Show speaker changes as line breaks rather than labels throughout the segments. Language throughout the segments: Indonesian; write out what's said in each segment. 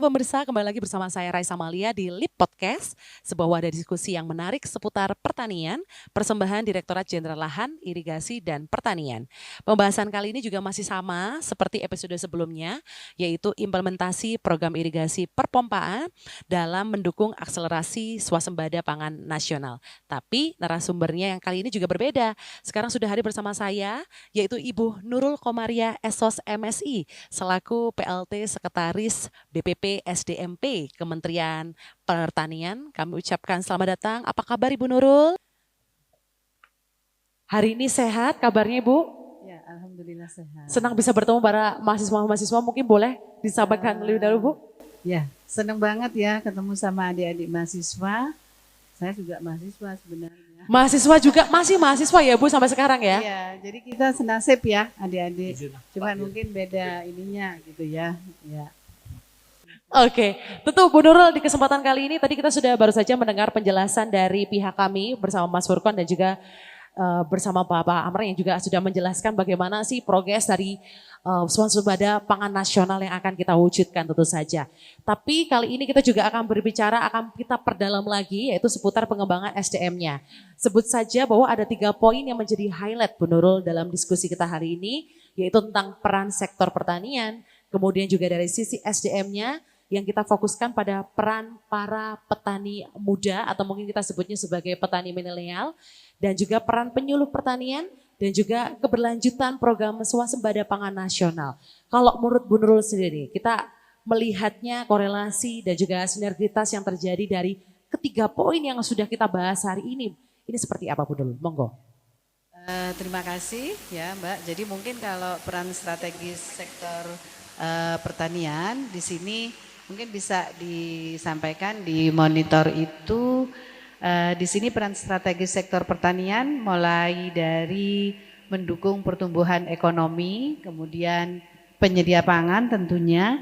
pemirsa, kembali lagi bersama saya Raisa Malia di LIP Podcast, sebuah wadah diskusi yang menarik seputar pertanian, persembahan Direktorat Jenderal Lahan, Irigasi, dan Pertanian. Pembahasan kali ini juga masih sama seperti episode sebelumnya, yaitu implementasi program irigasi perpompaan dalam mendukung akselerasi swasembada pangan nasional. Tapi narasumbernya yang kali ini juga berbeda. Sekarang sudah hadir bersama saya, yaitu Ibu Nurul Komaria Esos MSI, selaku PLT Sekretaris BPP SDMP Kementerian Pertanian. Kami ucapkan selamat datang. Apa kabar Ibu Nurul? Hari ini sehat kabarnya Ibu?
Ya, alhamdulillah sehat.
Senang bisa bertemu para mahasiswa-mahasiswa, mungkin boleh disampaikan lebih dahulu Bu?
Ya, senang banget ya ketemu sama adik-adik mahasiswa. Saya juga mahasiswa sebenarnya.
Mahasiswa juga, masih mahasiswa ya Bu sampai sekarang ya?
Iya, jadi kita senasib ya adik-adik. Cuman mungkin beda ininya gitu ya. Ya.
Oke, tentu Bu Nurul di kesempatan kali ini tadi kita sudah baru saja mendengar penjelasan dari pihak kami bersama Mas Furkon dan juga bersama Bapak Amr yang juga sudah menjelaskan bagaimana sih progres dari swasembada pangan nasional yang akan kita wujudkan tentu saja. Tapi kali ini kita juga akan berbicara, akan kita perdalam lagi yaitu seputar pengembangan SDM-nya. Sebut saja bahwa ada 3 poin yang menjadi highlight Bu Nurul dalam diskusi kita hari ini, yaitu tentang peran sektor pertanian, kemudian juga dari sisi SDM-nya, yang kita fokuskan pada peran para petani muda atau mungkin kita sebutnya sebagai petani milenial dan juga peran penyuluh pertanian dan juga keberlanjutan program swasembada pangan nasional. Kalau menurut Bu Nurul sendiri, kita melihatnya korelasi dan juga sinergitas yang terjadi dari ketiga poin yang sudah kita bahas hari ini seperti apa Bu Nurul? Monggo.
Terima kasih ya Mbak. Jadi mungkin kalau peran strategis sektor pertanian di sini mungkin bisa disampaikan di monitor itu. Di sini peran strategis sektor pertanian mulai dari mendukung pertumbuhan ekonomi, kemudian penyedia pangan tentunya,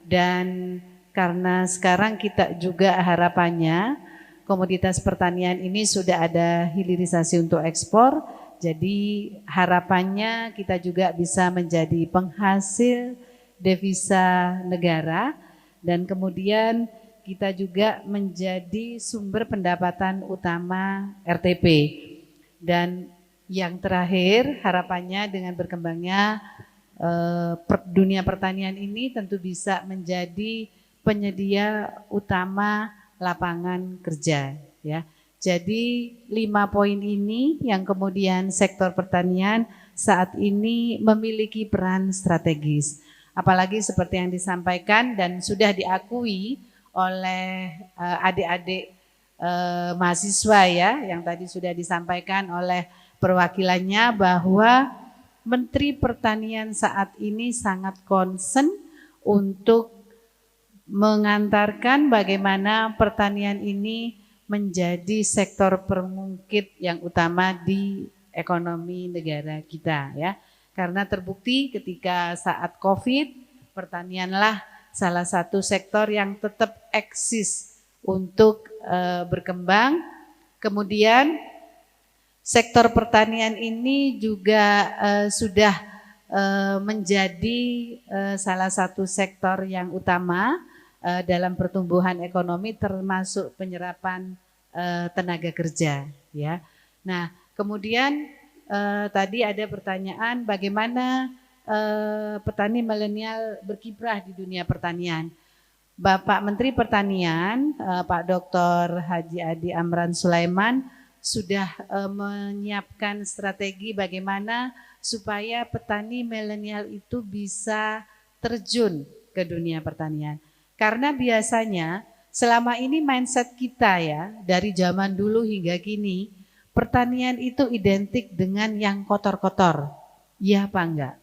dan karena sekarang kita juga harapannya komoditas pertanian ini sudah ada hilirisasi untuk ekspor, jadi harapannya kita juga bisa menjadi penghasil devisa negara dan kemudian kita juga menjadi sumber pendapatan utama RTP. Dan yang terakhir harapannya dengan berkembangnya dunia pertanian ini tentu bisa menjadi penyedia utama lapangan kerja ya. Jadi 5 poin ini yang kemudian sektor pertanian saat ini memiliki peran strategis. Apalagi seperti yang disampaikan dan sudah diakui oleh adik-adik mahasiswa ya, yang tadi sudah disampaikan oleh perwakilannya bahwa Menteri Pertanian saat ini sangat concern untuk mengantarkan bagaimana pertanian ini menjadi sektor permungkit yang utama di ekonomi negara kita ya. Karena terbukti ketika saat COVID, pertanianlah salah satu sektor yang tetap eksis untuk berkembang. Kemudian sektor pertanian ini juga sudah menjadi salah satu sektor yang utama dalam pertumbuhan ekonomi termasuk penyerapan tenaga kerja ya. Nah, kemudian tadi ada pertanyaan bagaimana petani milenial berkiprah di dunia pertanian. Bapak Menteri Pertanian, Pak Dr. Haji Adi Amran Sulaiman sudah menyiapkan strategi bagaimana supaya petani milenial itu bisa terjun ke dunia pertanian. Karena biasanya selama ini mindset kita ya dari zaman dulu hingga kini pertanian itu identik dengan yang kotor-kotor, iya apa enggak?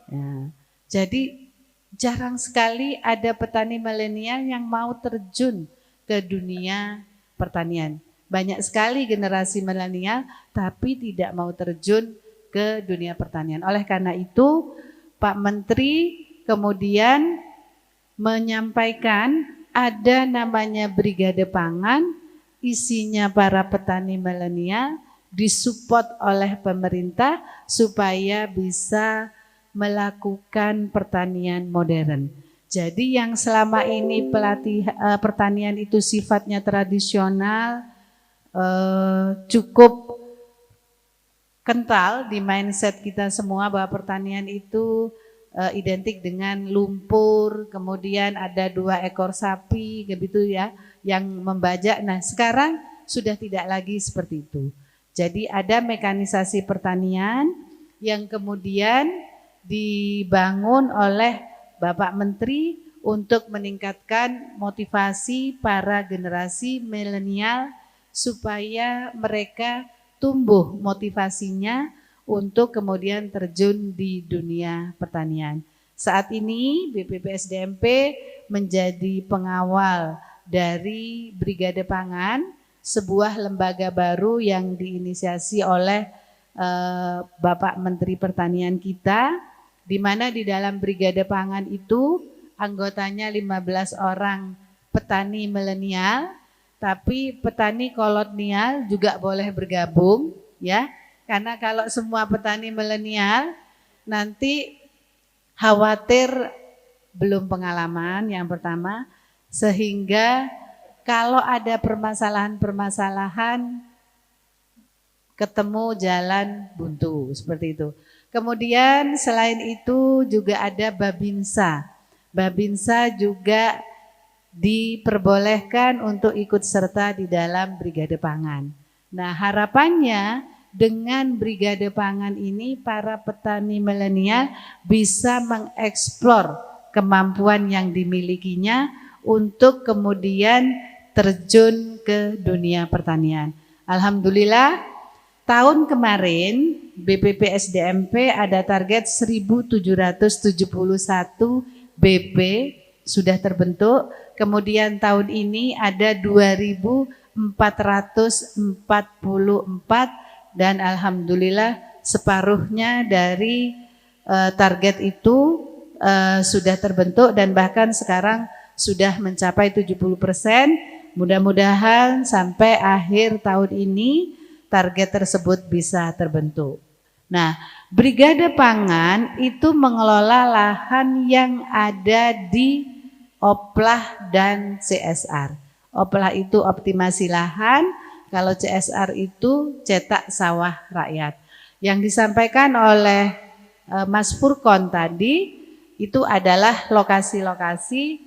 Ya. Jadi jarang sekali ada petani milenial yang mau terjun ke dunia pertanian. Banyak sekali generasi milenial tapi tidak mau terjun ke dunia pertanian. Oleh karena itu Pak Menteri kemudian menyampaikan ada namanya Brigade Pangan, isinya para petani milenial disupport oleh pemerintah supaya bisa melakukan pertanian modern. Jadi yang selama ini pertanian itu sifatnya tradisional, cukup kental di mindset kita semua bahwa pertanian itu identik dengan lumpur, kemudian ada 2 ekor sapi gitu ya yang membajak. Nah, sekarang sudah tidak lagi seperti itu. Jadi ada mekanisasi pertanian yang kemudian dibangun oleh Bapak Menteri untuk meningkatkan motivasi para generasi milenial supaya mereka tumbuh motivasinya untuk kemudian terjun di dunia pertanian. Saat ini BPPSDMP menjadi pengawal dari Brigade Pangan, sebuah lembaga baru yang diinisiasi oleh Bapak Menteri Pertanian kita, di mana di dalam Brigade Pangan itu anggotanya 15 orang petani milenial, tapi petani kolonial juga boleh bergabung ya. Karena kalau semua petani milenial nanti khawatir belum pengalaman yang pertama, sehingga kalau ada permasalahan-permasalahan ketemu jalan buntu seperti itu. Kemudian selain itu juga ada Babinsa. Babinsa juga diperbolehkan untuk ikut serta di dalam Brigade Pangan. Nah, harapannya dengan Brigade Pangan ini para petani milenial bisa mengeksplor kemampuan yang dimilikinya untuk kemudian terjun ke dunia pertanian. Alhamdulillah tahun kemarin BPPSDMP ada target 1.771 BP sudah terbentuk. Kemudian tahun ini ada 2.444 dan alhamdulillah separuhnya dari target itu sudah terbentuk dan bahkan sekarang sudah mencapai 70%. Mudah-mudahan sampai akhir tahun ini target tersebut bisa terbentuk. Nah, Brigade Pangan itu mengelola lahan yang ada di Oplah dan CSR. Oplah itu optimasi lahan, kalau CSR itu cetak sawah rakyat. Yang disampaikan oleh Mas Furkon tadi itu adalah lokasi-lokasi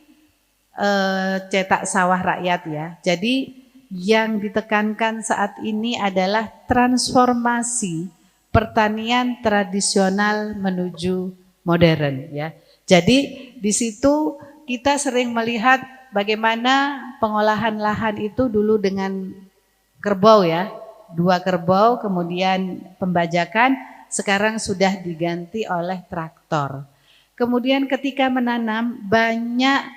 cetak sawah rakyat ya. Jadi yang ditekankan saat ini adalah transformasi pertanian tradisional menuju modern ya. Jadi di situ kita sering melihat bagaimana pengolahan lahan itu dulu dengan kerbau ya, 2 kerbau kemudian pembajakan, sekarang sudah diganti oleh traktor. Kemudian ketika menanam banyak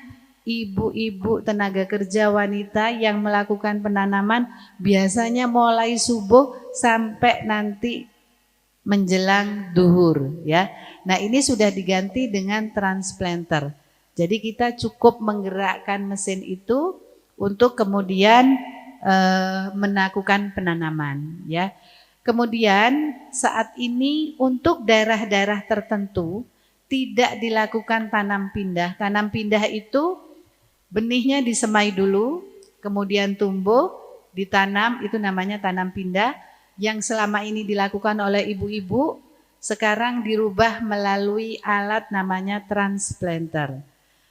ibu-ibu tenaga kerja wanita yang melakukan penanaman biasanya mulai subuh sampai nanti menjelang duhur ya. Nah, ini sudah diganti dengan transplanter. Jadi kita cukup menggerakkan mesin itu untuk kemudian melakukan penanaman ya. Kemudian saat ini untuk daerah-daerah tertentu tidak dilakukan tanam pindah. Tanam pindah itu benihnya disemai dulu, kemudian tumbuh, ditanam, itu namanya tanam pindah. Yang selama ini dilakukan oleh ibu-ibu sekarang dirubah melalui alat namanya transplanter.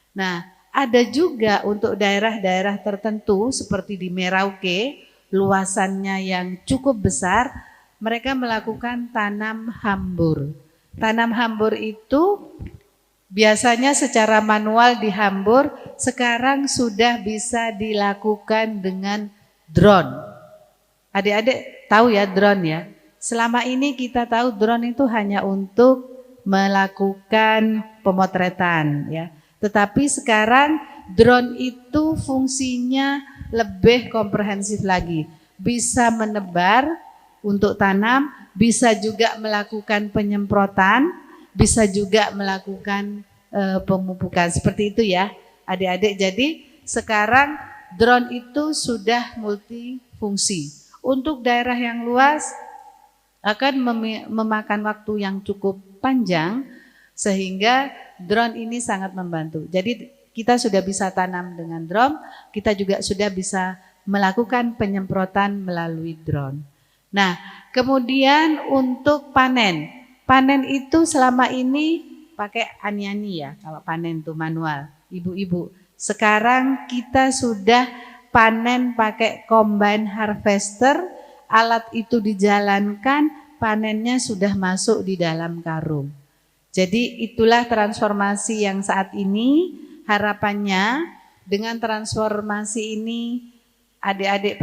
Nah, ada juga untuk daerah-daerah tertentu seperti di Merauke, luasannya yang cukup besar, mereka melakukan tanam hambur. Tanam hambur itu biasanya secara manual dihambur, sekarang sudah bisa dilakukan dengan drone. Adik-adik tahu ya drone ya? Selama ini kita tahu drone itu hanya untuk melakukan pemotretan ya. Tetapi sekarang drone itu fungsinya lebih komprehensif lagi. Bisa menebar untuk tanam, bisa juga melakukan penyemprotan, bisa juga melakukan pemupukan. Seperti itu ya adik-adik. Jadi sekarang drone itu sudah multifungsi. Untuk daerah yang luas akan memakan waktu yang cukup panjang. Sehingga drone ini sangat membantu. Jadi kita sudah bisa tanam dengan drone, kita juga sudah bisa melakukan penyemprotan melalui drone. Nah, kemudian untuk panen. Panen itu selama ini pakai ani-ani ya, kalau panen itu manual, ibu-ibu. Sekarang kita sudah panen pakai combine harvester, alat itu dijalankan, panennya sudah masuk di dalam karung. Jadi itulah transformasi yang saat ini harapannya dengan transformasi ini adik-adik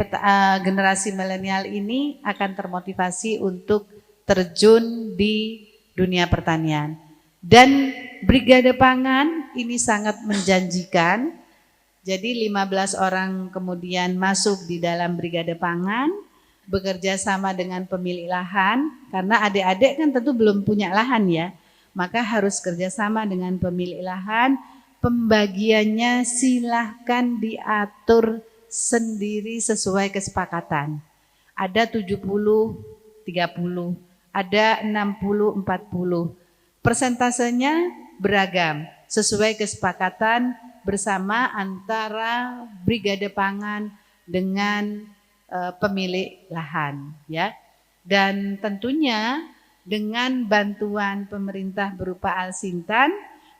generasi milenial ini akan termotivasi untuk terjun di dunia pertanian. Dan Brigade Pangan ini sangat menjanjikan. Jadi 15 orang kemudian masuk di dalam Brigade Pangan, bekerja sama dengan pemilik lahan, karena adik-adik kan tentu belum punya lahan ya. Maka harus kerjasama dengan pemilik lahan, pembagiannya silahkan diatur sendiri sesuai kesepakatan. Ada 70-30, ada 60-40. Persentasenya beragam, sesuai kesepakatan bersama antara Brigade Pangan dengan pemilik lahan ya. Dan tentunya dengan bantuan pemerintah berupa Alsintan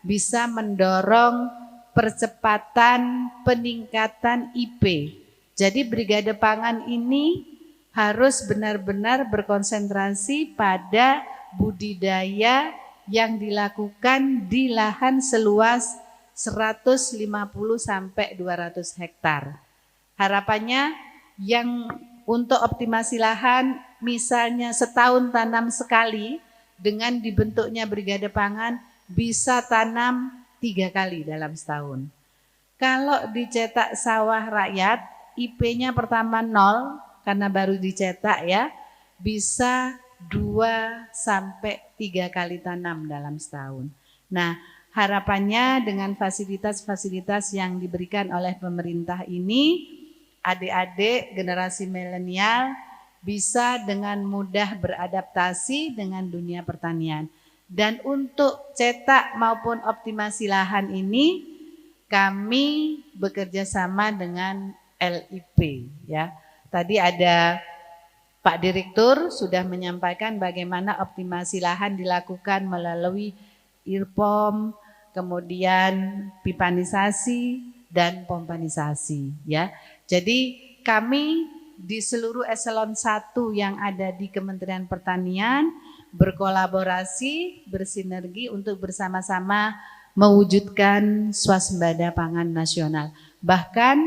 bisa mendorong percepatan peningkatan IP. Jadi Brigade Pangan ini harus benar-benar berkonsentrasi pada budidaya yang dilakukan di lahan seluas 150 sampai 200 hektar. Harapannya yang untuk optimasi lahan misalnya setahun tanam sekali, dengan dibentuknya Brigade Pangan bisa tanam 3 kali dalam setahun. Kalau dicetak sawah rakyat, IP-nya pertama 0 karena baru dicetak ya, bisa 2 sampai 3 kali tanam dalam setahun. Nah, harapannya dengan fasilitas-fasilitas yang diberikan oleh pemerintah ini, adik-adik generasi milenial bisa dengan mudah beradaptasi dengan dunia pertanian. Dan untuk cetak maupun optimasi lahan ini kami bekerja sama dengan LIP ya. Tadi ada Pak Direktur sudah menyampaikan bagaimana optimasi lahan dilakukan melalui IRPOM, kemudian pipanisasi dan pompanisasi ya. Jadi kami di seluruh eselon 1 yang ada di Kementerian Pertanian berkolaborasi, bersinergi untuk bersama-sama mewujudkan swasembada pangan nasional. Bahkan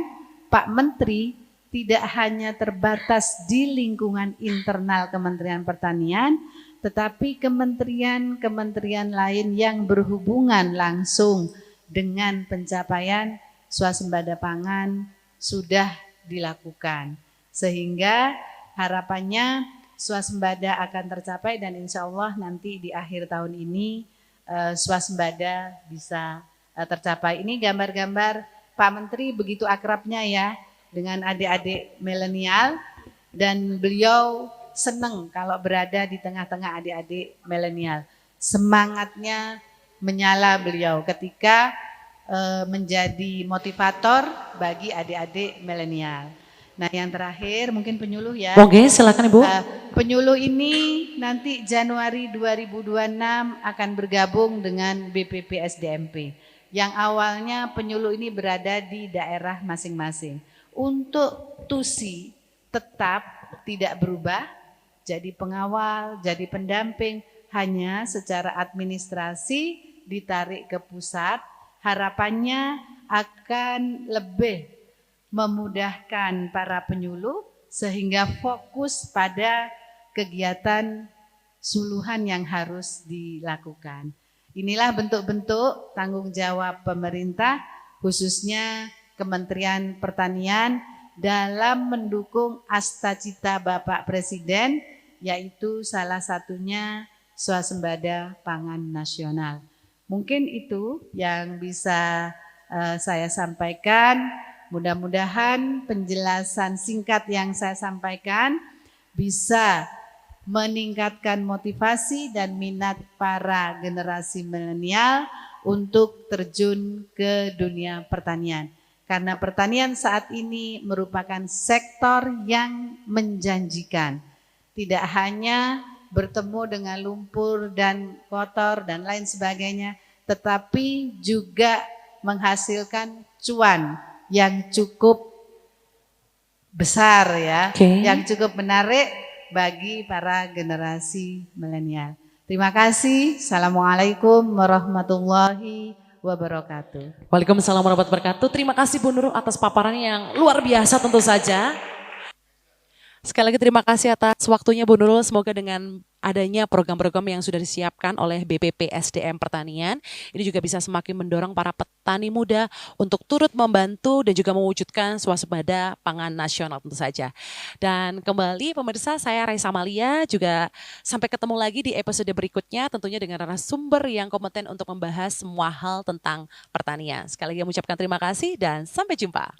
Pak Menteri tidak hanya terbatas di lingkungan internal Kementerian Pertanian, tetapi kementerian-kementerian lain yang berhubungan langsung dengan pencapaian swasembada pangan sudah dilakukan. Sehingga harapannya swasembada akan tercapai dan insya Allah nanti di akhir tahun ini swasembada bisa tercapai. Ini gambar-gambar Pak Menteri begitu akrabnya ya dengan adik-adik milenial, dan beliau senang kalau berada di tengah-tengah adik-adik milenial. Semangatnya menyala beliau ketika menjadi motivator bagi adik-adik milenial. Nah, yang terakhir mungkin penyuluh ya.
Oke, silakan Ibu.
Penyuluh ini nanti Januari 2026 akan bergabung dengan BPP SDMP. Yang awalnya penyuluh ini berada di daerah masing-masing. Untuk TUSI tetap tidak berubah, jadi pengawal, jadi pendamping, hanya secara administrasi ditarik ke pusat. Harapannya akan lebih memudahkan para penyuluh sehingga fokus pada kegiatan suluhan yang harus dilakukan. Inilah bentuk-bentuk tanggung jawab pemerintah, khususnya Kementerian Pertanian dalam mendukung asta-cita Bapak Presiden, yaitu salah satunya swasembada pangan nasional. Mungkin itu yang bisa saya sampaikan. Mudah-mudahan penjelasan singkat yang saya sampaikan bisa meningkatkan motivasi dan minat para generasi milenial untuk terjun ke dunia pertanian. Karena pertanian saat ini merupakan sektor yang menjanjikan. Tidak hanya bertemu dengan lumpur dan kotor dan lain sebagainya, tetapi juga menghasilkan cuan yang cukup besar ya, yang cukup menarik bagi para generasi milenial. Terima kasih. Assalamualaikum warahmatullahi wabarakatuh.
Waalaikumsalam warahmatullahi wabarakatuh. Terima kasih Bu Nurul atas paparan yang luar biasa tentu saja. Sekali lagi terima kasih atas waktunya Bu Nurul. Semoga dengan adanya program-program yang sudah disiapkan oleh BPP SDM Pertanian, ini juga bisa semakin mendorong para petani muda untuk turut membantu dan juga mewujudkan swasembada pangan nasional tentu saja. Dan kembali pemirsa, saya Raisa Malia, juga sampai ketemu lagi di episode berikutnya tentunya dengan narasumber yang kompeten untuk membahas semua hal tentang pertanian. Sekali lagi mengucapkan terima kasih dan sampai jumpa.